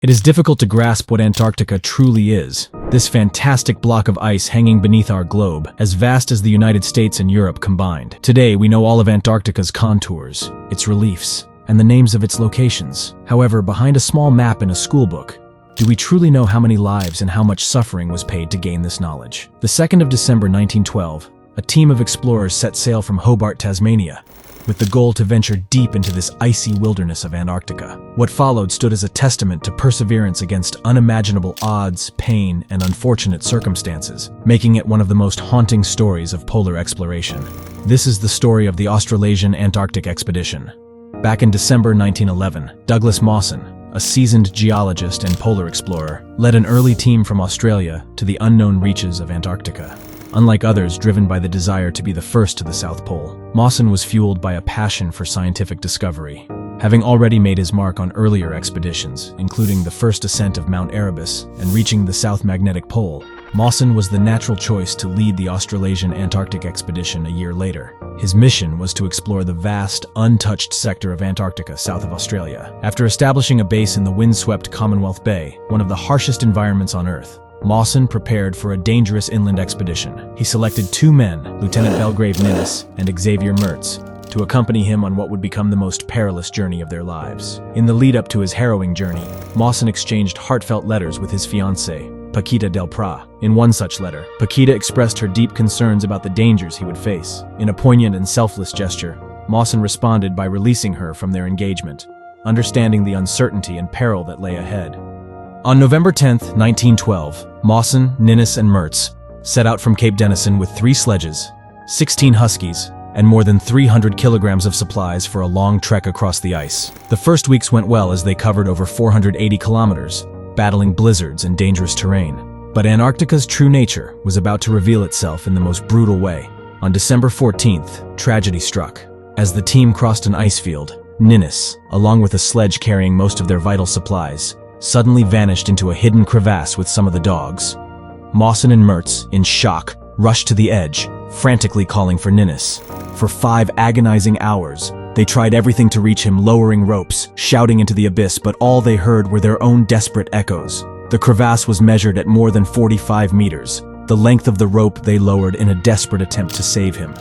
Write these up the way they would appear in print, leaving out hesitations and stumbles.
It is difficult to grasp what Antarctica truly is. This fantastic block of ice hanging beneath our globe, as vast as the United States and Europe combined. Today, we know all of Antarctica's contours, its reliefs, and the names of its locations. However, behind a small map in a schoolbook, do we truly know how many lives and how much suffering was paid to gain this knowledge? The 2nd of December 1912, a team of explorers set sail from Hobart, Tasmania, with the goal to venture deep into this icy wilderness of Antarctica. What followed stood as a testament to perseverance against unimaginable odds, pain, and unfortunate circumstances, making it one of the most haunting stories of polar exploration. This is the story of the Australasian Antarctic expedition. Back in December 1911, Douglas Mawson, a seasoned geologist and polar explorer, led an early team from Australia to the unknown reaches of Antarctica. Unlike others driven by the desire to be the first to the South Pole, Mawson was fueled by a passion for scientific discovery. Having already made his mark on earlier expeditions, including the first ascent of Mount Erebus and reaching the South Magnetic Pole, Mawson was the natural choice to lead the Australasian Antarctic expedition a year later. His mission was to explore the vast, untouched sector of Antarctica south of Australia. After establishing a base in the windswept Commonwealth Bay, one of the harshest environments on Earth, Mawson prepared for a dangerous inland expedition. He selected 2 men, Lieutenant Belgrave Ninnis and Xavier Mertz, to accompany him on what would become the most perilous journey of their lives. In the lead-up to his harrowing journey, Mawson exchanged heartfelt letters with his fiancée, Paquita Del Pra. In one such letter, Paquita expressed her deep concerns about the dangers he would face. In a poignant and selfless gesture, Mawson responded by releasing her from their engagement, understanding the uncertainty and peril that lay ahead. On November 10, 1912, Mawson, Ninnis, and Mertz set out from Cape Denison with 3 sledges, 16 huskies, and more than 300 kilograms of supplies for a long trek across the ice. The first weeks went well as they covered over 480 kilometers, battling blizzards and dangerous terrain. But Antarctica's true nature was about to reveal itself in the most brutal way. On December 14th, tragedy struck. As the team crossed an ice field, Ninnis, along with a sledge carrying most of their vital supplies, suddenly vanished into a hidden crevasse with some of the dogs. Mawson and Mertz, in shock, rushed to the edge, frantically calling for Ninnis. For 5 agonizing hours, they tried everything to reach him, lowering ropes, shouting into the abyss, but all they heard were their own desperate echoes. The crevasse was measured at more than 45 meters, the length of the rope they lowered in a desperate attempt to save him.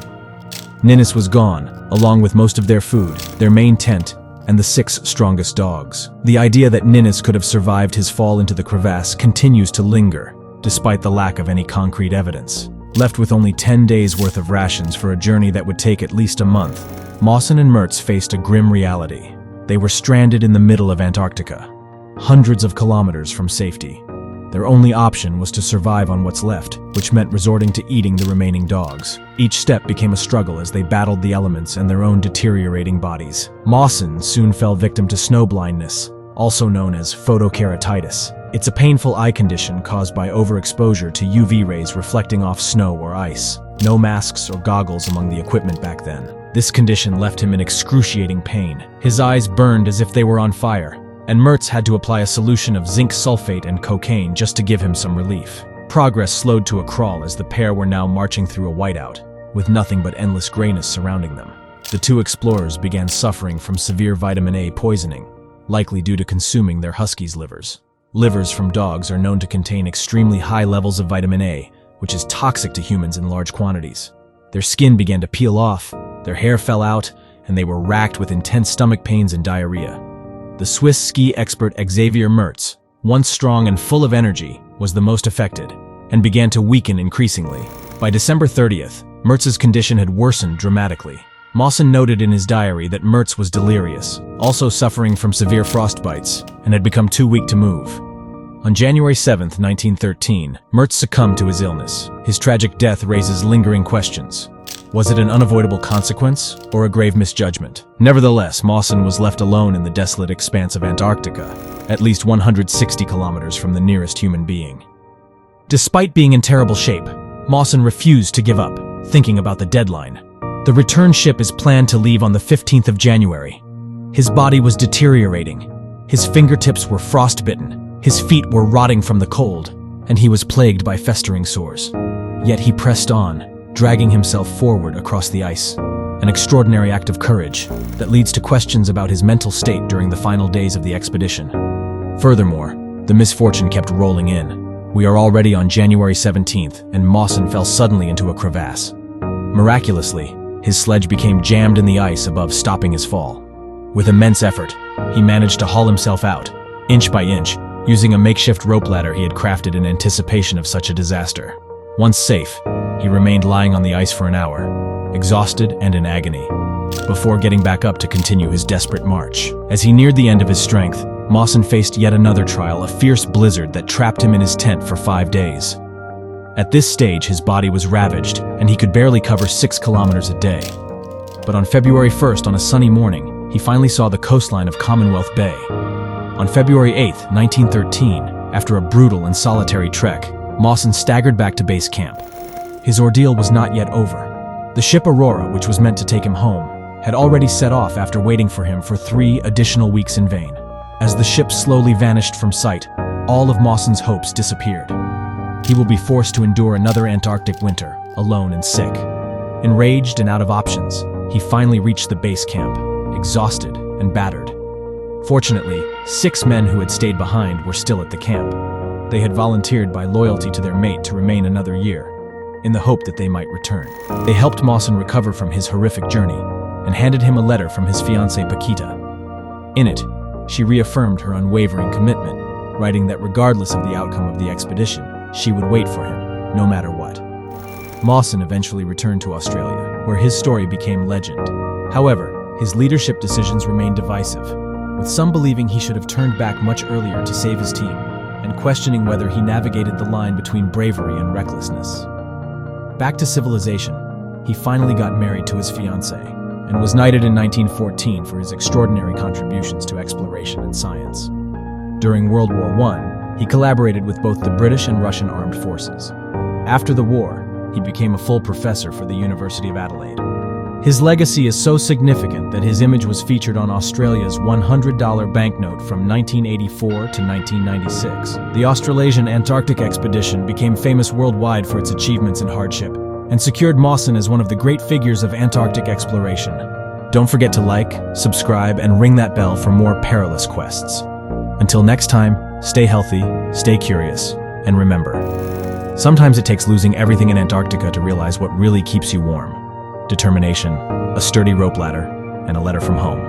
Ninnis was gone, along with most of their food, their main tent, and the 6 strongest dogs. The idea that Ninnis could have survived his fall into the crevasse continues to linger, despite the lack of any concrete evidence. Left with only 10 days' worth of rations for a journey that would take at least a month, Mawson and Mertz faced a grim reality. They were stranded in the middle of Antarctica, hundreds of kilometers from safety. Their only option was to survive on what's left, which meant resorting to eating the remaining dogs. Each step became a struggle as they battled the elements and their own deteriorating bodies. Mawson soon fell victim to snow blindness, also known as photokeratitis. It's a painful eye condition caused by overexposure to UV rays reflecting off snow or ice. No masks or goggles among the equipment back then. This condition left him in excruciating pain. His eyes burned as if they were on fire, and Mertz had to apply a solution of zinc sulfate and cocaine just to give him some relief. Progress slowed to a crawl as the pair were now marching through a whiteout, with nothing but endless grayness surrounding them. The 2 explorers began suffering from severe vitamin A poisoning, likely due to consuming their huskies' livers. Livers from dogs are known to contain extremely high levels of vitamin A, which is toxic to humans in large quantities. Their skin began to peel off, their hair fell out, and they were racked with intense stomach pains and diarrhea. The Swiss ski expert Xavier Mertz, once strong and full of energy, was the most affected, and began to weaken increasingly. By December 30th, Mertz's condition had worsened dramatically. Mawson noted in his diary that Mertz was delirious, also suffering from severe frostbites, and had become too weak to move. On January 7, 1913, Mertz succumbed to his illness. His tragic death raises lingering questions. Was it an unavoidable consequence, or a grave misjudgment? Nevertheless, Mawson was left alone in the desolate expanse of Antarctica, at least 160 kilometers from the nearest human being. Despite being in terrible shape, Mawson refused to give up, thinking about the deadline. The return ship is planned to leave on the 15th of January. His body was deteriorating. His fingertips were frostbitten, his feet were rotting from the cold, and he was plagued by festering sores. Yet he pressed on, dragging himself forward across the ice, an extraordinary act of courage that leads to questions about his mental state during the final days of the expedition. Furthermore, the misfortune kept rolling in. We are already on January 17th, and Mawson fell suddenly into a crevasse. Miraculously, his sledge became jammed in the ice above, stopping his fall. With immense effort, he managed to haul himself out, inch by inch, using a makeshift rope ladder he had crafted in anticipation of such a disaster. Once safe, he remained lying on the ice for an hour, exhausted and in agony, before getting back up to continue his desperate march. As he neared the end of his strength, Mawson faced yet another trial, a fierce blizzard that trapped him in his tent for 5 days. At this stage, his body was ravaged, and he could barely cover 6 kilometers a day. But on February 1st, on a sunny morning, he finally saw the coastline of Commonwealth Bay. On February 8th, 1913, after a brutal and solitary trek, Mawson staggered back to base camp. His ordeal was not yet over. The ship Aurora, which was meant to take him home, had already set off after waiting for him for 3 additional weeks in vain. As the ship slowly vanished from sight, all of Mawson's hopes disappeared. He will be forced to endure another Antarctic winter, alone and sick. Enraged and out of options, he finally reached the base camp, exhausted and battered. Fortunately, 6 men who had stayed behind were still at the camp. They had volunteered by loyalty to their mate to remain another year, in the hope that they might return. They helped Mawson recover from his horrific journey and handed him a letter from his fiancée Paquita. In it, she reaffirmed her unwavering commitment, writing that regardless of the outcome of the expedition, she would wait for him, no matter what. Mawson eventually returned to Australia, where his story became legend. However, his leadership decisions remained divisive, with some believing he should have turned back much earlier to save his team, and questioning whether he navigated the line between bravery and recklessness. Back to civilization, he finally got married to his fiancée, and was knighted in 1914 for his extraordinary contributions to exploration and science. During World War I, he collaborated with both the British and Russian armed forces. After the war, he became a full professor for the University of Adelaide. His legacy is so significant that his image was featured on Australia's $100 banknote from 1984 to 1996. The Australasian Antarctic expedition became famous worldwide for its achievements and hardship, and secured Mawson as one of the great figures of Antarctic exploration. Don't forget to like, subscribe, and ring that bell for more perilous quests. Until next time, stay healthy, stay curious, and remember, sometimes it takes losing everything in Antarctica to realize what really keeps you warm. Determination, a sturdy rope ladder, and a letter from home.